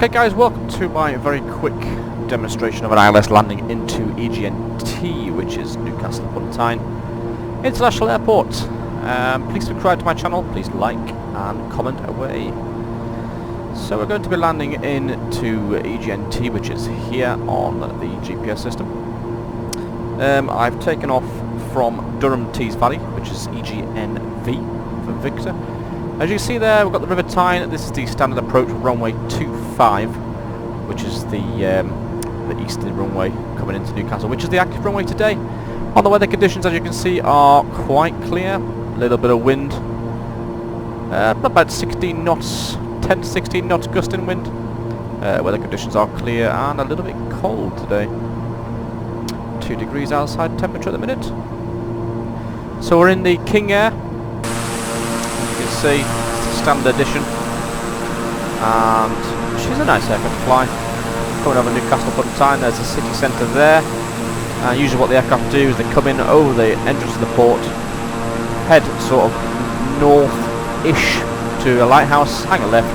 Okay guys, welcome to my very quick demonstration of an ILS landing into EGNT, which is Newcastle upon Tyne International Airport. Please subscribe to my channel, please like and comment away. So we're going to be landing into EGNT, which is here on the GPS system. I've taken off from Durham Tees Valley, which is EGNV for Victor. As you can see there, we've got the River Tyne. This is the standard approach runway 25, which is the easterly runway coming into Newcastle, which is the active runway today. On the weather conditions, as you can see, are quite clear. A little bit of wind, about 16 knots, 10 to 16 knots gusting wind. Weather conditions are clear and a little bit cold today. 2 degrees outside temperature at the minute. So we're in the King Air. See, it's a standard edition, and she's a nice aircraft to fly. Coming over Newcastle upon Tyne, there's a city centre there, and usually what the aircraft do is they come in over the entrance of the port, head sort of north-ish to a lighthouse, hang a left,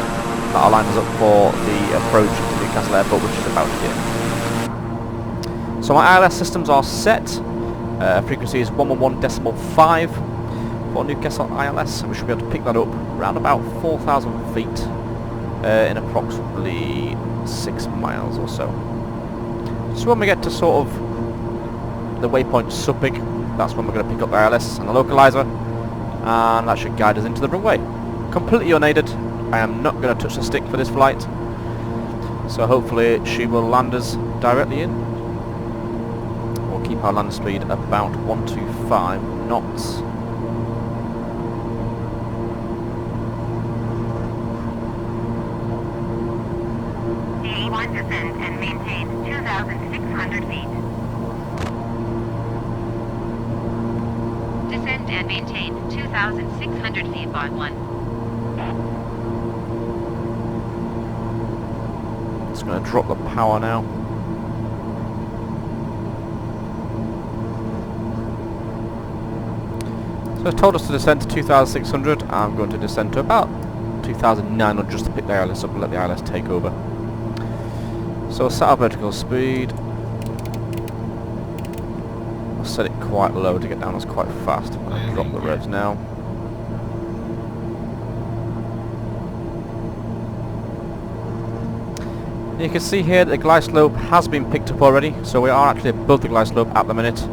that'll line us up for the approach to Newcastle Airport, which is about here. So my ILS systems are set. Frequency is 111.5 for Newcastle ILS, and we should be able to pick that up around about 4,000 feet in approximately 6 miles or so. So when we get to sort of the waypoint Suppig, that's when we're going to pick up the ILS and the localizer, and that should guide us into the runway. Completely unaided, I am not going to touch the stick for this flight, so hopefully she will land us directly in. We'll keep our land speed about 125 knots. Descend and maintain 2,600 feet. Descend and maintain 2,600 feet, bar 1. It's going to drop the power now. So it's told us to descend to 2,600. I'm going to descend to about 2,900 just to pick the ILS up and let the ILS take over. So set our vertical speed. I'll set it quite low to get down us quite fast. I'm going to drop the revs now. You can see here that the glide slope has been picked up already, so we are actually above the glide slope at the minute.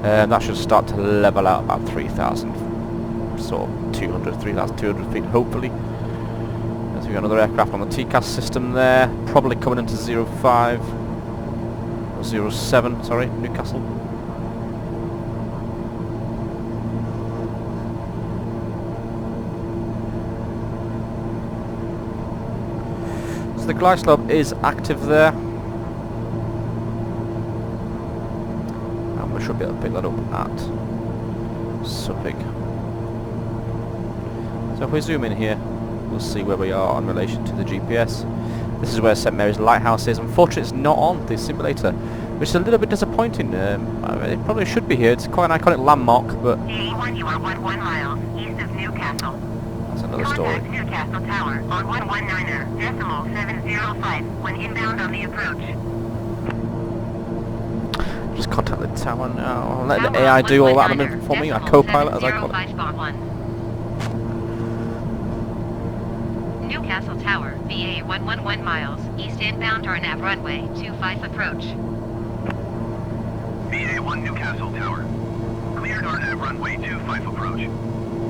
That should start to level out about 3,000, sort of 3,200 feet hopefully. We've got another aircraft on the TCAS system there, probably coming into 05 or 07, sorry, Newcastle. So the glide slope is active there, and we should be able to pick that up at Suppig. So if we zoom in here, we'll see where we are in relation to the GPS. This is where St Mary's Lighthouse is. Unfortunately, it's not on the simulator, which is a little bit disappointing. I mean, it probably should be here. It's quite an iconic landmark, but DA1, you are 11 miles east of Newcastle. That's another story. Contact Newcastle Tower on 119.705 when inbound on the approach. Just contact the tower now. I'll let the AI do all that for me, a co-pilot as I call it. Newcastle Tower, VA 111 miles, east inbound or nav runway 25 approach. VA1 Newcastle Tower. Cleared RNAV runway 25 approach.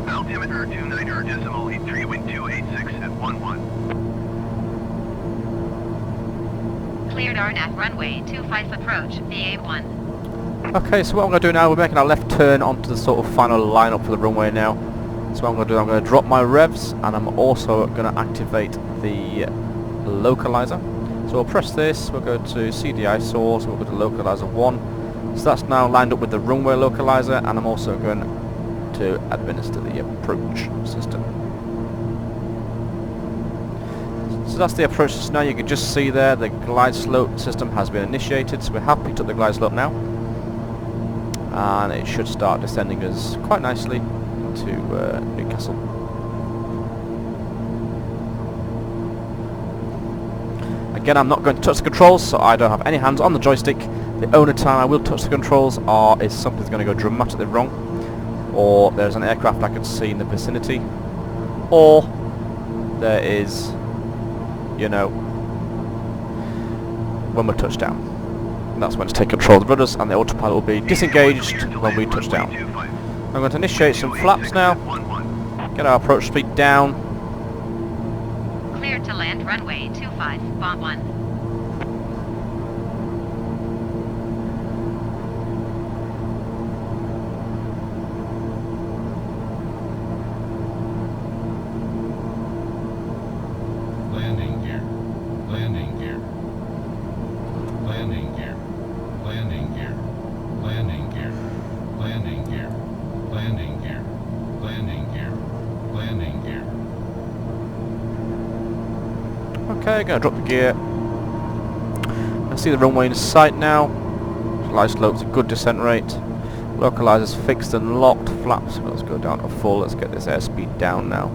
Altimeter 29.83, wind 286 at 11. Cleared RNAV runway 25 approach, VA1. Okay, so what I'm going to do now, we're making our left turn onto the sort of final lineup for the runway now. So what I'm going to do, I'm going to drop my revs, and I'm also going to activate the localizer. So we'll press this, we'll go to CDI source, we'll go to localizer 1. So that's now lined up with the runway localizer, and I'm also going to administer the approach system. So that's the approach system now. You can just see there the glide slope system has been initiated, so we're happy to the glide slope now. And it should start descending us quite nicely to Newcastle. Again, I'm not going to touch the controls, so I don't have any hands on the joystick. The only time I will touch the controls is something's going to go dramatically wrong, or there's an aircraft I can see in the vicinity, or there is, you know, when we're touched down. And that's when to take control of the rudders, and the autopilot will be disengaged when we touch down. I'm going to initiate some flaps now, get our approach speed down. Cleared to land runway 25, bomb 1. Landing gear, landing gear, landing gear, landing gear, landing gear, landing gear, landing gear, landing gear, landing gear. Okay, gonna drop the gear. I see the runway in sight now. Glide slope's a good descent rate. Localizer's fixed and locked. Flaps, let's go down to full. Let's get this airspeed down now.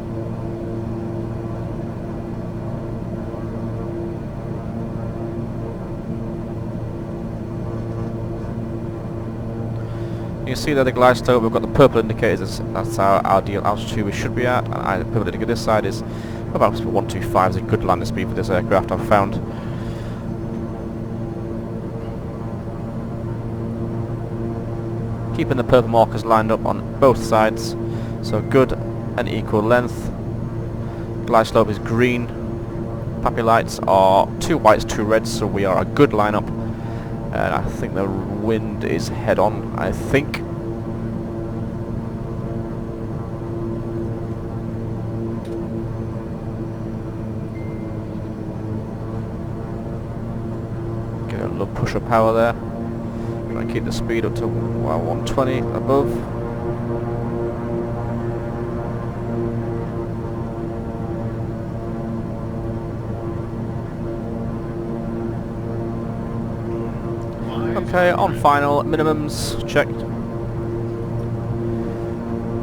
You can see there the glide slope, we've got the purple indicators, that's our ideal altitude we should be at, and the purple indicator this side is about 125 is a good landing speed for this aircraft I've found. Keeping the purple markers lined up on both sides, so good and equal length. Glide slope is green, PAPI lights are 2 whites, 2 reds, so we are a good lineup. And I think the wind is head on, I think. Get a little push of power there. Try and keep the speed up to 120 above. Okay, on final, minimums checked.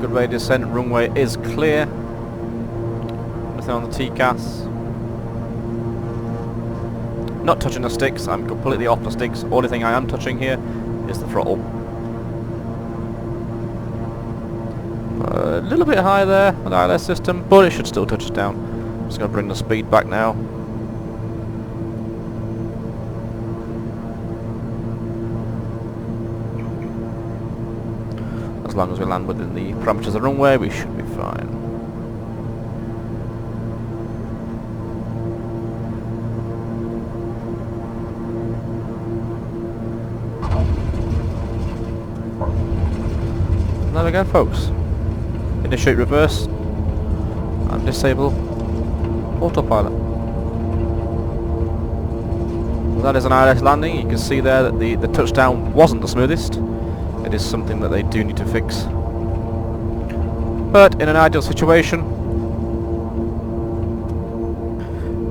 Good rate of descent, runway is clear. Nothing on the TCAS. Not touching the sticks, I'm completely off the sticks. Only thing I am touching here is the throttle. A little bit high there on the ILS system, but it should still touch us down. I'm just going to bring the speed back now. As long as we land within the parameters of the runway, we should be fine. And there we go, folks. Initiate reverse and disable autopilot. Well, that is an ILS landing. You can see there that the touchdown wasn't the smoothest. It is something that they do need to fix. But in an ideal situation,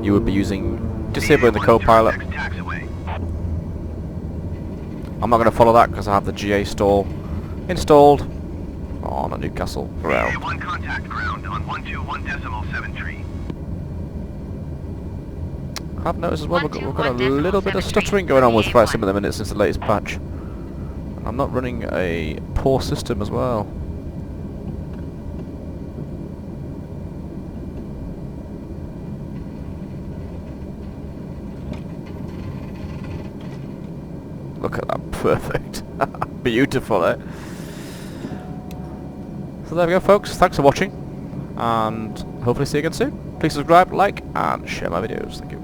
you would be disabling the co-pilot. I'm not going to follow that because I have the GA stall installed on a Newcastle ground. One contact ground on 121.73. I've noticed as well we've got a little bit of stuttering going on with Flight Sim at the minute since the latest patch. I'm not running a poor system as well. Look at that, perfect. Beautiful, eh? So there we go, folks. Thanks for watching, and hopefully see you again soon. Please subscribe, like, and share my videos. Thank you.